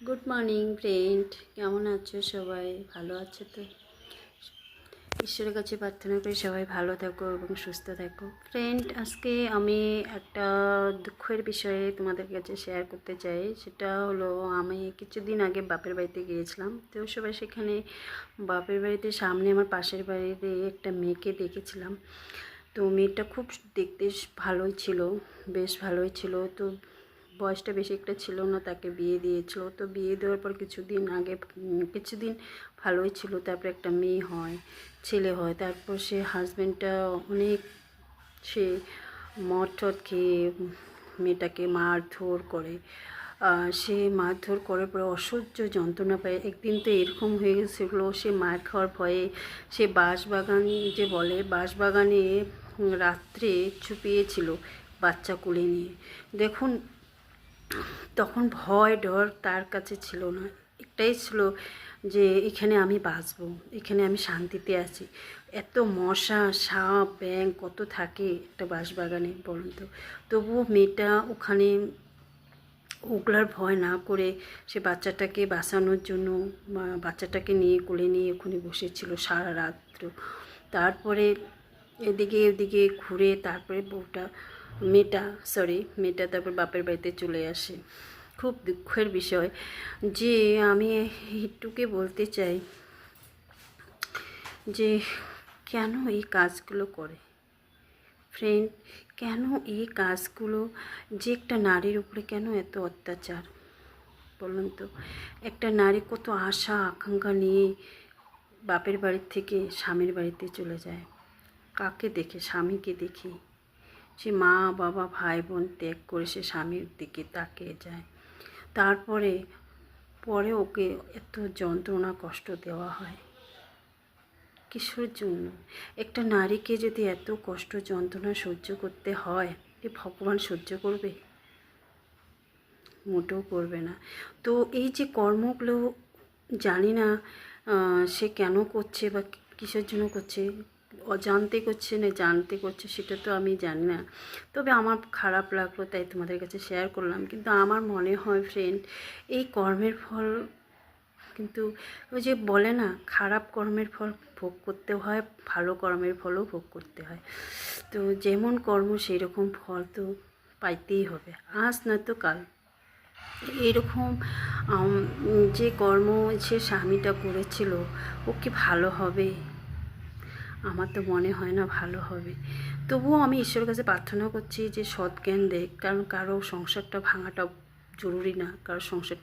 Good morning friend, কেমন আছো সবাই? ভালো আছো তো? ঈশ্বরের কাছে প্রার্থনা করি সবাই ভালো থাকো এবং সুস্থ থাকো। ফ্রেন্ড, আজকে আমি একটা দুঃখের বিষয়ে তোমাদের কাছে শেয়ার করতে চাই। সেটা হলো, আমি কিছুদিন আগে বাপের বাড়িতে গিয়েছিলাম। তো সবাই সেখানে বাপের বাড়িতে সামনে আমার পাশের বাড়িতে একটা মেয়েকে দেখেছিলাম। তো মেয়েটা খুব দেখতে ভালোই ছিল, বেশ ভালোই ছিল। তো বয়সটা বেশি একটা ছিল না, তাকে বিয়ে দিয়েছিল। তো বিয়ে দেওয়ার পর কিছুদিন ভালোই ছিল, তারপর একটা মেয়ে হয়, ছেলে হয়। তারপর সে হাজব্যান্ডটা অনেক সে মদ টদ খেয়ে মেয়েটাকে মারধর করে। সে মারধর করার পরে অসহ্য যন্ত্রণা পায়। একদিন তো এরকম হয়ে গেছিলো, সে মার খাওয়ার ভয়ে সে বাঁশবাগান যে বলে, বাঁশবাগানে রাত্রে ছুপিয়েছিল বাচ্চা কোলে নিয়ে। দেখুন, তখন ভয় ডর তার কাছে ছিল না, একটাই ছিল যে এখানে আমি বাঁচবো, এখানে আমি শান্তিতে আছি। এত মশা সাপ ব্যাঙ কত থাকে একটা বাঁশবাগানে বলুন তো। তবুও মেয়েটা ওখানে ওগুলার ভয় না করে সে বাচ্চাটাকে বাঁচানোর জন্য বাচ্চাটাকে নিয়ে কোলে নিয়ে ওখানে বসেছিল সারা রাত্র। তারপরে এদিকে ওদিকে ঘুরে তারপরে মেয়েটা তারপর বাপের বাড়িতে চলে আসে। খুব দুঃখের বিষয় যে আমি একটুকে বলতে চাই যে কেন এই কাজগুলো করে ফ্রেন্ড, কেন এই কাজগুলো, যে একটা নারীর উপরে কেন এত অত্যাচার বলুন তো। একটা নারী কত আশা আকাঙ্ক্ষা নিয়ে বাপের বাড়ির থেকে স্বামীর বাড়িতে চলে যায়, কাকে দেখে? স্বামীকে দেখে। সে মা বাবা ভাই বোন ত্যাগ করে সে স্বামীর দিকে তাকিয়ে যায়। তারপরে ওকে এত যন্ত্রণা কষ্ট দেওয়া হয় কিসের জন্য? একটা নারীকে যদি এত কষ্ট যন্ত্রণা সহ্য করতে হয়, এ ভগবান সহ্য করবে? মোটেও করবে না। তো এই যে কর্মগুলো, জানি না সে কেন করছে বা কিসের জন্য করছে, অজান্তে করছে না জানতে করছে সেটা তো আমি জানি না। তবে আমার খারাপ লাগলো, তাই তোমাদের কাছে শেয়ার করলাম। কিন্তু আমার মনে হয় ফ্রেন্ড, এই কর্মের ফল কিন্তু ওই যে বলে না, খারাপ কর্মের ফল ভোগ করতে হয়, ভালো কর্মের ফলও ভোগ করতে হয়। তো যেমন কর্ম সেই রকম ফল তো পাইতেই হবে, আজ না তো কাল। এরকম যে কর্ম সে স্বামীটা করেছিল, ও কি ভালো হবে? আমার তো মনে হয় না ভালো হবে। তবুও আমি ঈশ্বরের কাছে প্রার্থনা করছি যে সৎ জ্ঞান দেখ, কারণ কারো সংসারটা ভাঙাটা জরুরি না, কারো সংসারটা